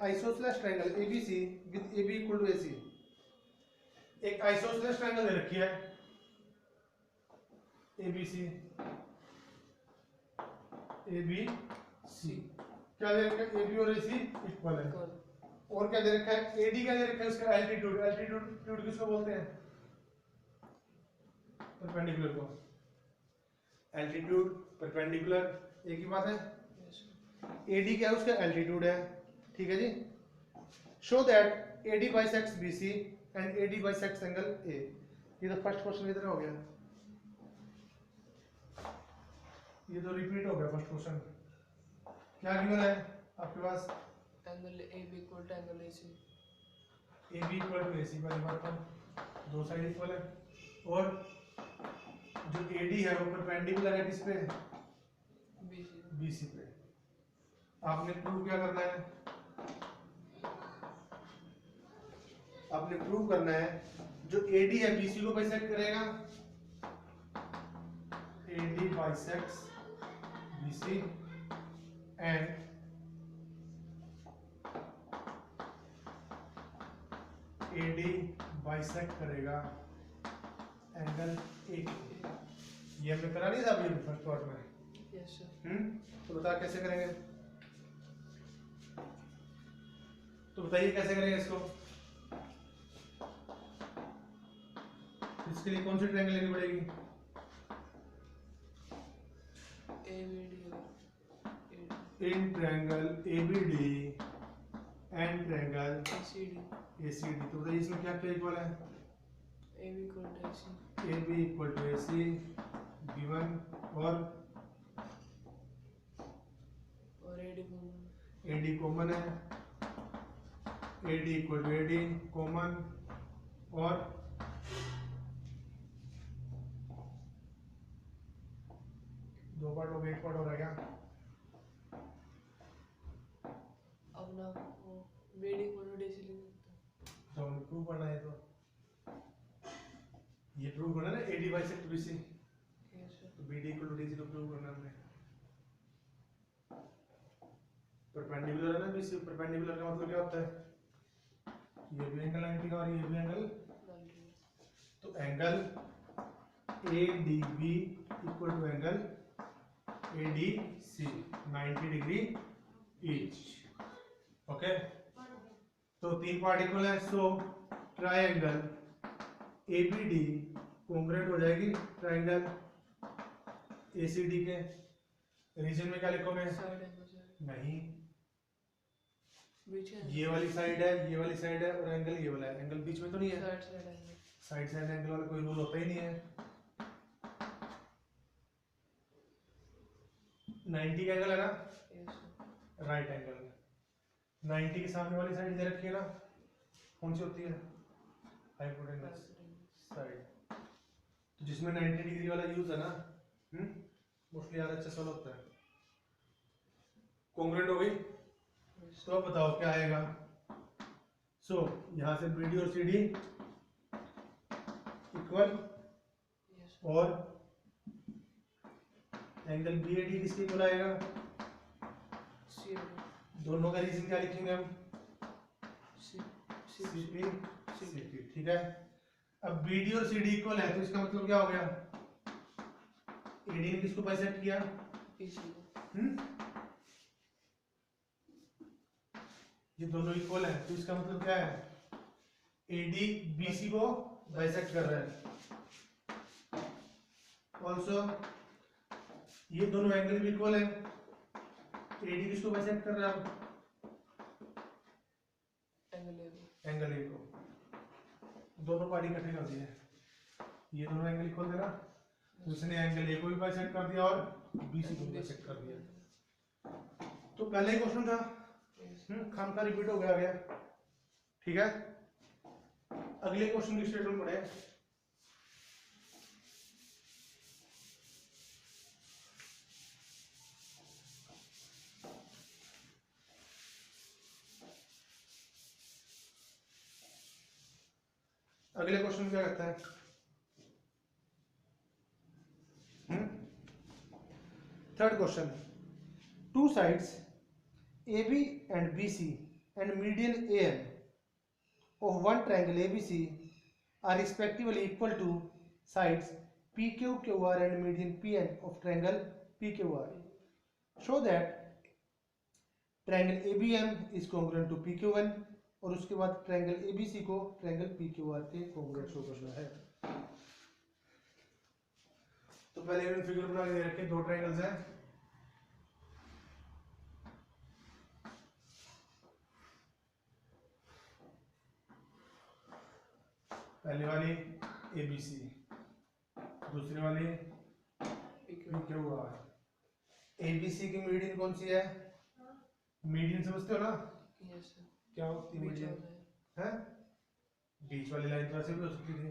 Isosceles triangle ABC with AB equal to AC. एक isosceles triangle दे रखी है एबीसी एबीसी, क्या दे रखा है एबी और एसी इक्वल है, और क्या दे रखा है एडी, क्या दे रखा है उसका एल्टीट्यूड। एल्टीट्यूड किसको बोलते हैं? परपेंडिकुलर को। एल्टीट्यूड परपेंडिकुलर एक ही बात है। एडी क्या है उसका एल्टीट्यूड है, ठीक है जी। Show that AD bisects BC and AD bisects angle A. ये तो फर्स्ट क्वेश्चन इधर हो गया, ये तो रिपीट हो गया फर्स्ट क्वेश्चन। क्या गिवन है आपके पास? Angle AB equal to angle AC। AB equal to AC, पहली बात तो दो साइड इक्वल है, और जो AD है वो परपेंडिकुलर है किस पे? BC पे। आपने प्रूव क्या करना है? आपने प्रूव करना है जो AD है BC को बाइसेक्ट करेगा, AD bisects BC and AD bisect करेगा एंगल A। ये हमने करा नहीं था अभी फर्स्ट पार्ट में? Yes sir. तो बता कैसे करेंगे? तो बताइए कैसे करेंगे इसको? इसके लिए कौन सी ट्रायंगल लेनी पड़ेगी? In triangle ABD and triangle ACD। तो बताइए इसमें क्या क्या इक्वल है? AB equal to AC। AB equal to AC given, और AD कॉमन है, AD equal to AD common, और दो पार्ट हो गए, एक पार्ट हो रहा है क्या? अब ना वो BD इक्वल टू DC लिख सकते हैं। तो हमें प्रूव करना है, तो ये प्रूव करना है ना AD bisect BC, yes sir. तो BD इक्वल टू DC को प्रूव करना है हमने। परपेंडिकुलर है ना BC, परपेंडिकुलर का मतलब क्या होता है? ये भी एंगल 90 का और ये भी एंगल, तो angle ADB equal to angle ADC 90 degree each. Okay, तो तीन पार्ट इक्वल है, सो ट्रायंगल ABD कॉन्ग्रुएंट हो जाएगी ट्रायंगल ACD के। रीजन में क्या लिखोगे? Side angle sir. नहीं, बीच है। ये वाली साइड है, ये वाली साइड है, और एंगल ये वाला है। एंगल बीच में तो नहीं है? Side angle. Side side angle वाला कोई रूल होता ही नहीं है। 90 का एंगल है ना, यस सर। Right angle. 90 के सामने वाली साइड दे रखी है ना, कौन सी होती है? Hypotenuse side. तो जिसमें 90 डिग्री वाला यूज है ना, मोस्टली RHS वाला होता है। कॉन्ग्रुएंट हो गई, तो अब बताओ क्या आएगा? सो यहां से BD और CD इक्वल, यस और एंगल BAD किसके इक्वल आएगा? CD। दोनों का रीजन क्या लिखेंगे हम? CP CP, ठीक है। अब BD और CD इक्वल है, तो इसका मतलब क्या हो गया? AD ने किसको बाइसेक्ट किया? BC। ये दोनों इक्वल है, तो इसका मतलब क्या है? AD BC को बाइसेक्ट कर रहा है। ऑल्सो ये दोनों एंगल भी इक्वल है, AD किसको बाइसेक्ट कर रहा है? एंगल A को। दोनों पार्टी इकट्ठे कर दिए, ये दोनों एंगल इक्वल थे ना, तो इसने एंगल A को भी बाइसेक्ट कर दिया और BC को भी बाइसेक्ट कर दिया। तो पहले ही क्वेश्चन था, खाम का रिपीट हो गया, ठीक है। अगले क्वेश्चन की स्टेटमेंट पढ़े। अगले क्वेश्चन क्या कहता है? Third question, two sides AB and BC and median AM of one triangle ABC are respectively equal to sides PQ, QR and median PN of triangle PQR. Show that triangle ABM is congruent to PQN और उसके बाद triangle ABC को triangle PQR के congruent show करना है। तो पहले मैंने फिगर बना के दे रखे, दो ट्रायंगल्स हैं, पहले वाली ABC, दूसरी वाली PQR। ABC की मीडियन कौन सी है? मीडियन समझते हो ना? Yes sir. क्या होती है मीडियन? है बीच वाली लाइन तो ऐसे भी हो सकती थी।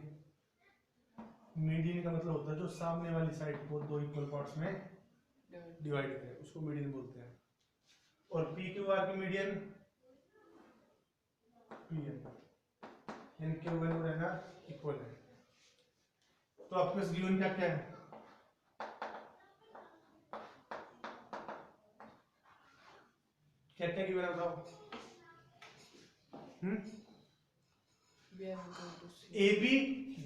मीडियन का मतलब होता है जो सामने वाली साइड को दो इक्वल पार्ट्स में डिवाइड करे, उसको मीडियन बोलते हैं। और PQR की मीडियन PN, इनके वन रहना इक्वल है। तो आपके पास गिवन क्या क्या है? क्या क्या गिवन है बताओ? AB,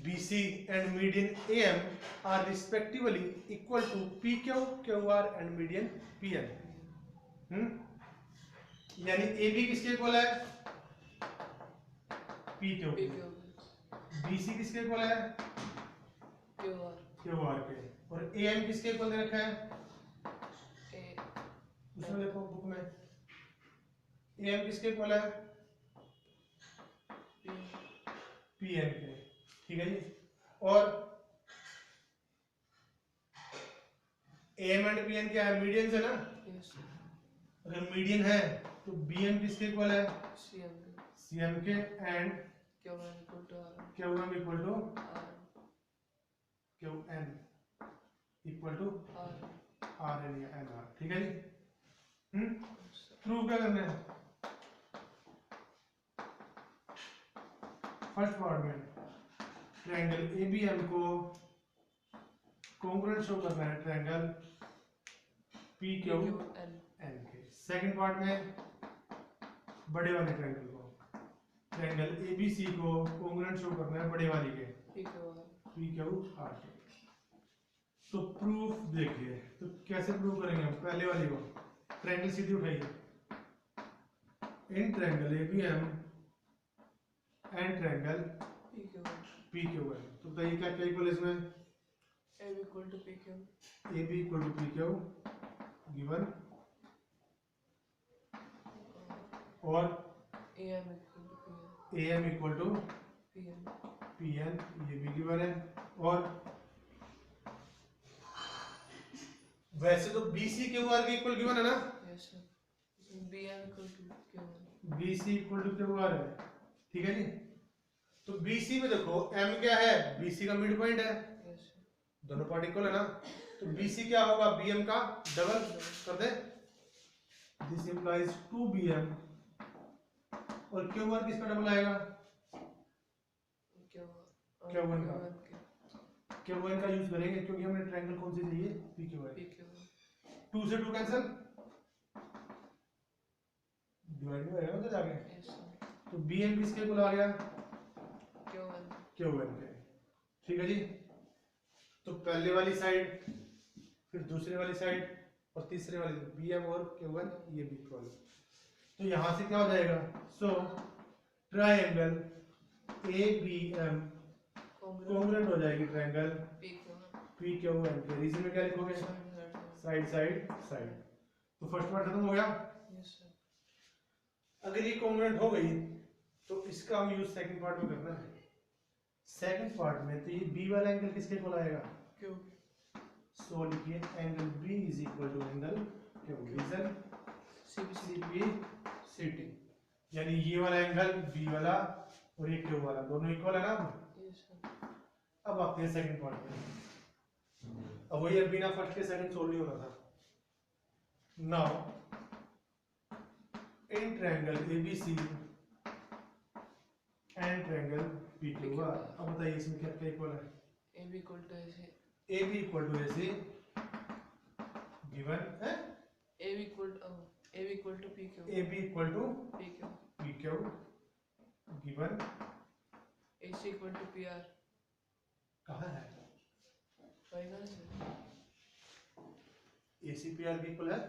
BC and median AM are respectively equal to PQ, QR and median PN। यानी AB किसके इक्वल है? PQ। BC किसके इक्वल है? QR के। और AM किसके इक्वल दे रखा है? उसमें देखो बुक में AM किसके इक्वल है? PN के। ठीक है जी। और AM एंड PN क्या है? मीडियन है ना? अगर मीडियन है तो BM किसके इक्वल है? CM के and QM equal to QN equal to RN या NR। ठीक है जी। प्रूव क्या करना है? फर्स्ट पार्ट में ट्रायंगल ABM को कॉन्ग्रुएंट शो करना है ट्रायंगल PQN के। सेकंड पार्ट में बड़े वाले ट्रायंगल को, ट्रायंगल ABC को कॉन्ग्रुएंट शो करना है बड़े वाली के PQR के। तो प्रूफ देखिए, तो कैसे प्रूव करेंगे हम? पहले वाली को ट्रायंगल सीधी उठाइए, in triangle ABM and triangle PQN। तो बताइए क्या क्या इक्वल है इसमें? AB equal to PQ given, और AM इक्वल टू PN ये भी गिवन है। और वैसे तो BC QR के इक्वल गिवन है ना? BC इक्वल टू QR है। ठीक है जी। तो BC में देखो M क्या है? BC का मिड पॉइंट है, दोनों पार्ट इक्वल है ना? तो BC क्या होगा? BM का डबल कर दे, दिस इंप्लाइज 2BM। और QR किसका डबल आएगा? Q1 का। Q1 का यूज करेंगे क्योंकि हमें ट्रायंगल कौन सी चाहिए? PQR। 2 से 2 कैंसिल, डिवाइड हो जाएगा ना तो जाके। तो BM किसके इक्वल आ गया? Q1 के। ठीक है जी। तो पहले वाली साइड, फिर दूसरी वाली साइड और तीसरे वाली BM और Q1 ये भी इक्वल। तो यहां से क्या हो जाएगा? सो ट्रायंगल ABM कॉन्ग्रुएंट हो जाएगी ट्रायंगल PQN के। रीजन में क्या लिखोगे? Side side side. तो फर्स्ट पार्ट खत्म हो गया। अगर ये कॉन्ग्रुएंट हो गई तो इसका हम यूज सेकंड पार्ट में करना है। सेकंड पार्ट में तो ये B वाला एंगल किसके इक्वल आएगा? Q। सो लिखिए angle B is equal to angle Q। Reason CPCT, यानी ये वाला एंगल B वाला और ये Q वाला दोनों इक्वल है ना? अब आते हैं सेकंड पार्ट में। अब वही बिना फर्स्ट के सेकंड सोल्व नहीं होना था। Now in triangle ABC and triangle PQR। अब बताइए इसमें क्या क्या इक्वल है? AB equal to AC given है। AB equal to PQ P Q given AC equal to PR कहाँ है फाइनल से AC PR के इक्वल है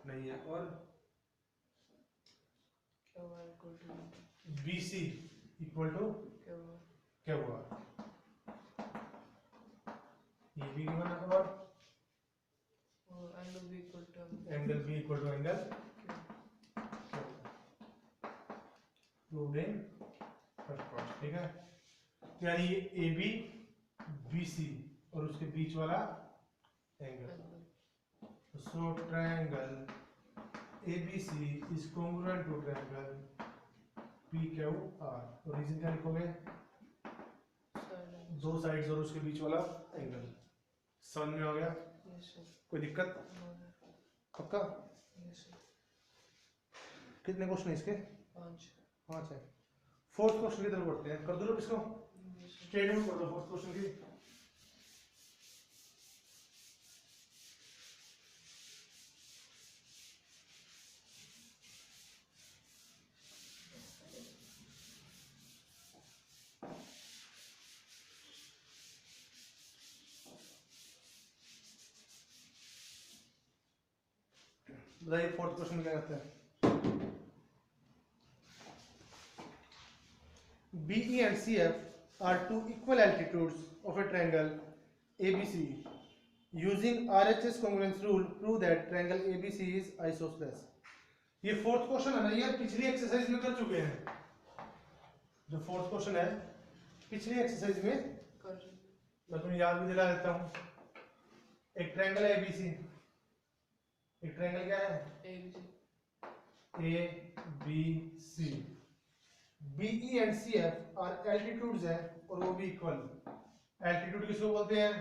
नहीं है और QR equal to BC equal to QR क्या हुआ ये भी गिवन है और angle B equal to angle B equal to angle proved in first part ठीक है तो यानी ये AB BC और उसके बीच वाला angle so triangle ABC is congruent to triangle PQR तो रीजन क्या लिखोगे side दो साइड्स और उसके बीच वाला एंगल समझ में आ गया yes sir कोई दिक्कत no sir पक्का yes sir कितने क्वेश्चन है इसके 5 5 है फोर्थ क्वेश्चन की तरफ बढ़ते हैं कर दो लोग इसको yes sir स्टेटमेंट कर दो फोर्थ क्वेश्चन की बताइए फोर्थ क्वेश्चन में क्या कहते हैं BE and CF are two equal altitudes of a triangle ABC. Using RHS congruence rule, prove that triangle ABC is isosceles. ये फोर्थ क्वेश्चन है ना ये पिछली एक्सरसाइज में कर चुके हैं जो फोर्थ क्वेश्चन है पिछली एक्सरसाइज में कर मैं तुम्हें याद भी दिला देता हूँ एक ट्रायंगल है ABC एक ट्रायंगल क्या है ABC BE and CF are altitudes है और वो भी इक्वल एल्टीट्यूड किसको बोलते हैं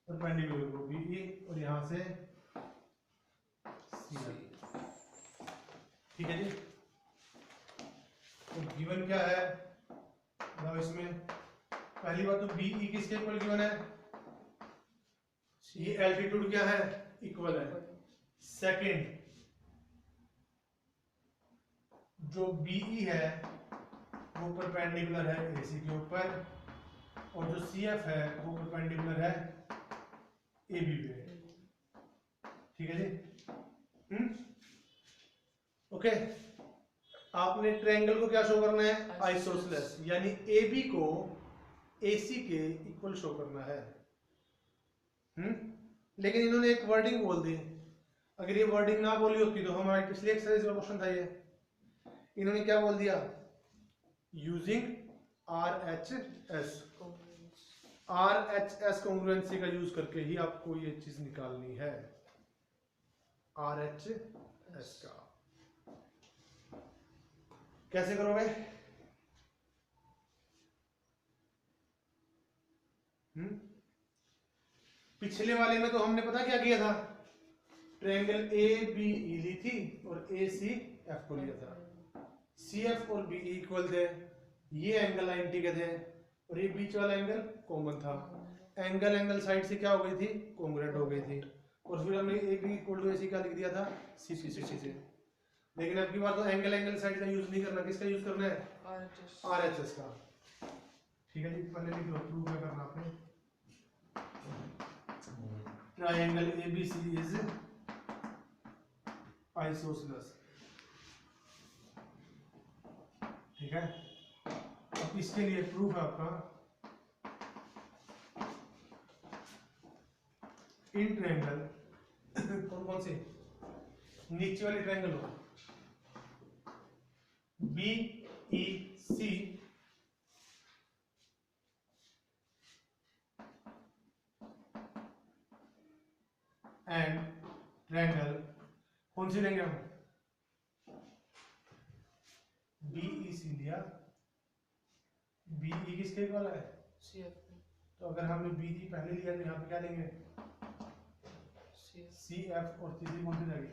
परपेंडिकुलर को BE और यहाँ से CF ठीक है जी तो गिवन क्या है ना इसमें पहली बात तो BE किसके इक्वल गिवन है ये एल्टीट्यूड क्या है इक्वल है सेकंड जो BE है वो परपेंडिकुलर है AC के ऊपर और जो CF है वो परपेंडिकुलर है AB पे ठीक है जी ओके आपने ट्रायंगल को क्या शो करना है आइसोसेलेस यानी AB को AC के इक्वल शो करना है लेकिन इन्होंने एक वर्डिंग बोल दी अगर ये वर्डिंग ना बोली होती तो हमारी पिछली एक्सरसाइज में क्वेश्चन था ये इन्होंने क्या बोल दिया यूजिंग RHS कॉन्ग्रुएंसी का यूज करके ही आपको ये चीज निकालनी है RHS का कैसे करोगे पिछले वाले में तो हमने पता क्या किया था ट्रायंगल ABE ली थी और ACF को लिया था CF और BE इक्वल थे ये एंगल 90 के थे और ये बीच वाला एंगल कॉमन था एंगल साइड से क्या हो गई थी कॉन्ग्रुएंट हो गई थी और फिर हमने AB इक्वल टू AC क्या लिख दिया था CP से लेकिन अब की बार तो एंगल साइड का यूज नहीं करना किसका यूज करना है RHS का ठीक है जी पहले लिख लो प्रूव क्या करना आपने ट्रायंगल ABC इज आइसोसेलेस ठीक है अब इसके लिए प्रूफ है आपका इन ट्रायंगल कौन कौन से नीचे वाली ट्रायंगल हो BEC एंड ट्रायंगल कौन सी लेंगे हम BEC लिया BE किसके वाला है CF तो अगर हमने BE पहले लिया तो यहाँ पे क्या लेंगे CF और तीसरी कौन सी जाएगी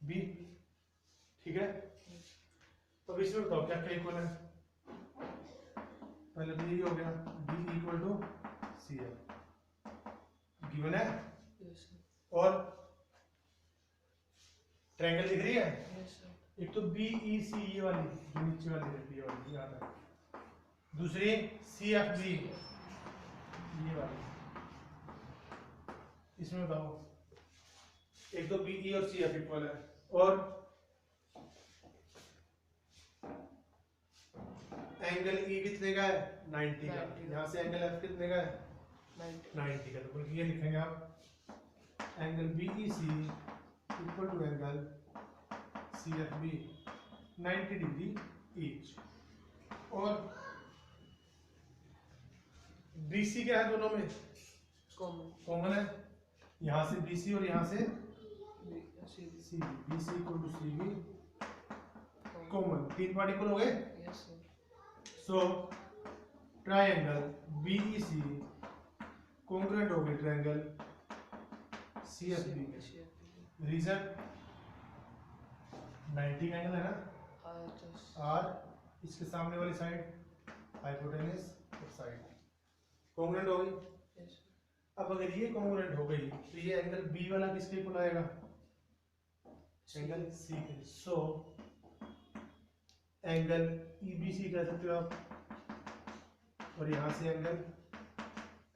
B ठीक है तो अब इसमें बताओ क्या क्या इक्वल है पहले तो यही हो गया B equal to CF given है और ट्रायंगल दिख रही है एक तो बी ई सी ये वाली जो नीचे वाली रहती है वाली यहाँ तक, दूसरी सी एफ बी ये वाली। इसमें बताओ, एक तो बी ई और सी एफ इक्वल है, और एंगल ई कितने का है 90 का, 90 यहाँ से एंगल एफ कितने का है 90 90 का, तो ये लिखेंगे आप angle B E C equal to angle C F B 90 degree each. और बी सी क्या है दोनों में कॉमन कॉमन है, यहाँ से बी सी और यहाँ से C C B C equal to C B common, तीन पार्ट इक्वल हो गए। Yes sir so triangle B E C congruent हो गए ट्रायंगल सी एफ बी के। रीजन 90 का एंगल है ना, आर इसके सामने वाली साइड हाइपोटेनस और साइड कॉन्ग्रुएंट हो गई। यस अब अगर ये कॉन्ग्रुएंट हो गई तो ये एंगल बी वाला किसके इक्वल आएगा, एंगल सी के। So angle E B C कह सकते हो आप, और यहाँ से angle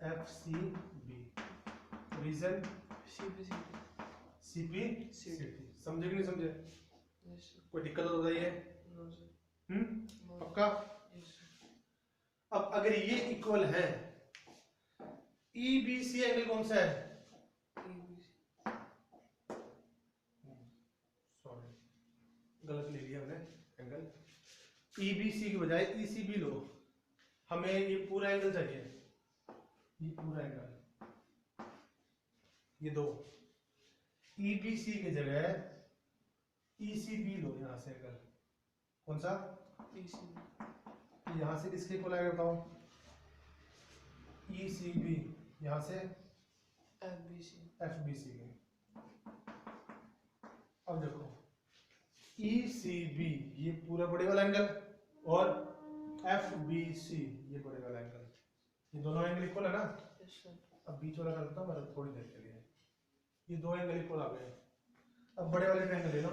F C B. Reason C P C P C T. समझे कि नहीं समझे, यस कोई दिक्कत हो तो बताइए। नो सर पक्का। यस अब अगर ये इक्वल है, ई बी सी एंगल कौन सा है, सॉरी गलत ले लिया हमने एंगल, ई बी सी की बजाय ई सी बी लो, हमें ये पूरा एंगल चाहिए, ये पूरा एंगल, ये दो, ई बी सी की जगह ई सी बी लो, यहां से एंगल कौन सा, यहां से किसके इक्वल आएगा बताओ, ई सी बी, यहां से एफ बी सी के। अब देखो ई सी बी ये पूरा बड़े वाला एंगल, और एफ बी सी ये बड़े वाला एंगल, ये दोनों एंगल इक्वल है ना। अब बीच वाला करता हूँ मैं थोड़ी देर के लिए, ये दो एंगल इक्वल आ गए। अब बड़े वाले ट्रायंगल ले लो।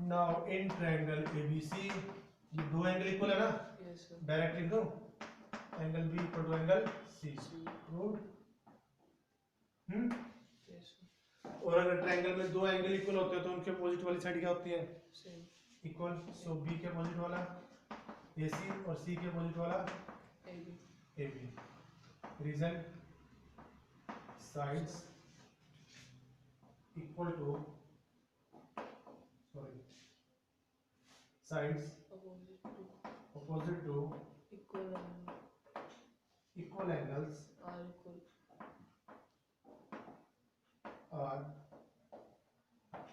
नाउ इन ट्रायंगल एबीसी ये दो एंगल इक्वल है ना, डायरेक्ट लिख दो angle B equal to angle C. Proved. और अगर ट्रायंगल में दो एंगल इक्वल होते हैं तो उनके अपोजिट वाली साइड क्या होती है, इक्वल। सो बी के अपोजिट वाला AC और C के अपोजिट वाला AB। Reason sides equal to, sorry sides opposite to equal angles are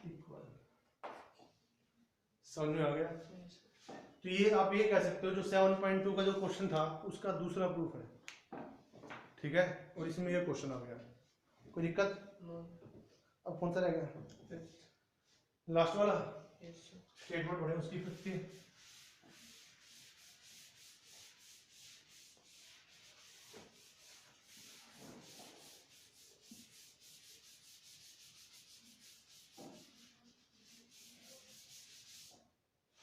equal. समझ में आ गया। तो ये आप ये कह सकते हो जो 7.2 का जो क्वेश्चन था उसका दूसरा प्रूफ है, ठीक है। और इसमें ये क्वेश्चन आ गया, कोई दिक्कत। अब कौन सा रहेगा, लास्ट वाला स्टेटमेंट पढ़े उसकी 50।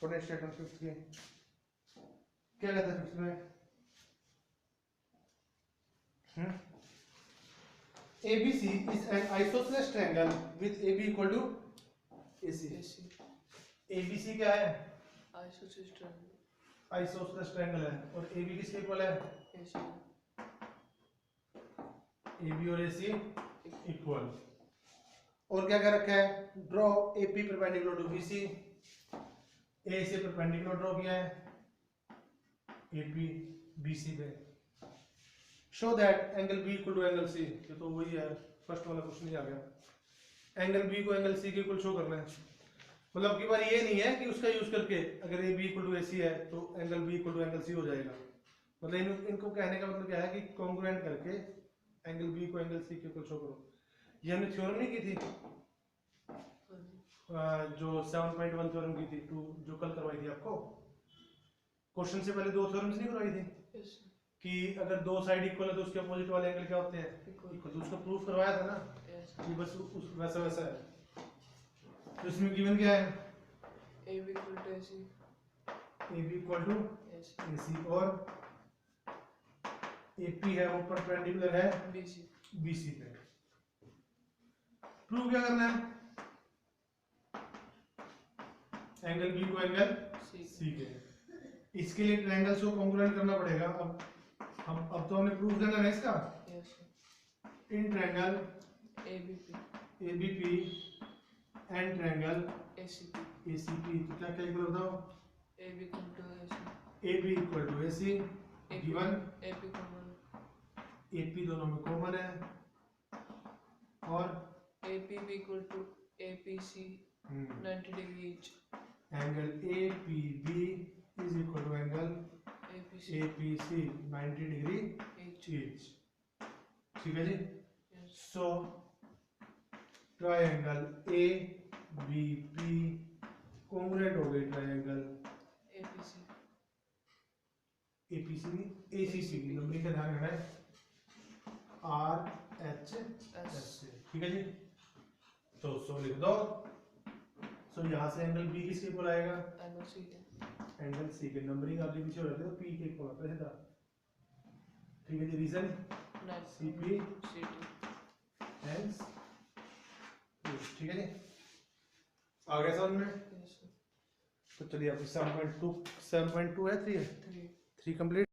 पढ़े स्टेटमेंट 50 के क्या कहता है 50 में, ABC is an isosceles triangle with AB equal to AC। ABC क्या है, आइसोसेलेस ट्रायंगल है, और AB किसके इक्वल है, AB और AC इक्वल। और क्या क्या रखा है, draw AP perpendicular to BC, A से परपेंडिकुलर ड्रॉ किया है AP BC पे। Show that angle B equal to angle C, ये तो वही है फर्स्ट वाला क्वेश्चन ही आ गया। एंगल B को एंगल C के इक्वल शो करना है, मतलब की बार ये नहीं है कि उसका यूज करके अगर AB इक्वल टू AC है तो angle B equal to angle C हो जाएगा। मतलब इनको कहने का मतलब क्या है कि कॉन्ग्रुएंट करके एंगल B को एंगल C के इक्वल शो करो। ये हमने थ्योरम नहीं की थी, जो 7.1 थ्योरम की थी, जो कल करवाई थी आपको। क्वेश्चन से पहले दो थ्योरम्स नहीं करवाई थी कि अगर दो साइड इक्वल है तो उसके अपोजिट वाले एंगल क्या होते हैं, इक्वल। तो उसका प्रूफ करवाया था ना, ये बस वैसा वैसा है। तो इसमें गिवन क्या है? A B equal to AC A B equal to AC A C, और ए पी है वो परपेंडिकुलर है BC बी सी पे। प्रूव क्या करना है? एंगल बी को एंगल C सी के, इसके लिए ट्रायंगल्स को कॉन्ग्रुएंट करना पड़ेगा। अब तो हमने प्रूफ देना है इसका। yes in triangle ABP ABP and triangle ACP ACP, तो क्या क्या इक्वल बताओ? AB equal to AC AB equal to AC, given AP common AP दोनों में कॉमन है, और APB equal to APC 90 degree each angle APB is equal to angle APC APC 90 degree each each. ठीक है जी। yes so triangle ABP congruent हो गई triangle APC APC नहीं ACC की, नंबरिंग का ध्यान रखना है, RHS से। ठीक है जी। तो सो लिख दो। सो यहाँ से एंगल B किसके इक्वल आएगा? NOC के एंगल C के। नंबरिंग आगे पीछे हो जाती है तो P के इक्वल आता है सीधा। ठीक है जी। रीजन CP CT हेंस, ठीक है जी। आ गया समझ में? yes तो चलिए अब 7.2 है 3 है 3 3 कंप्लीट।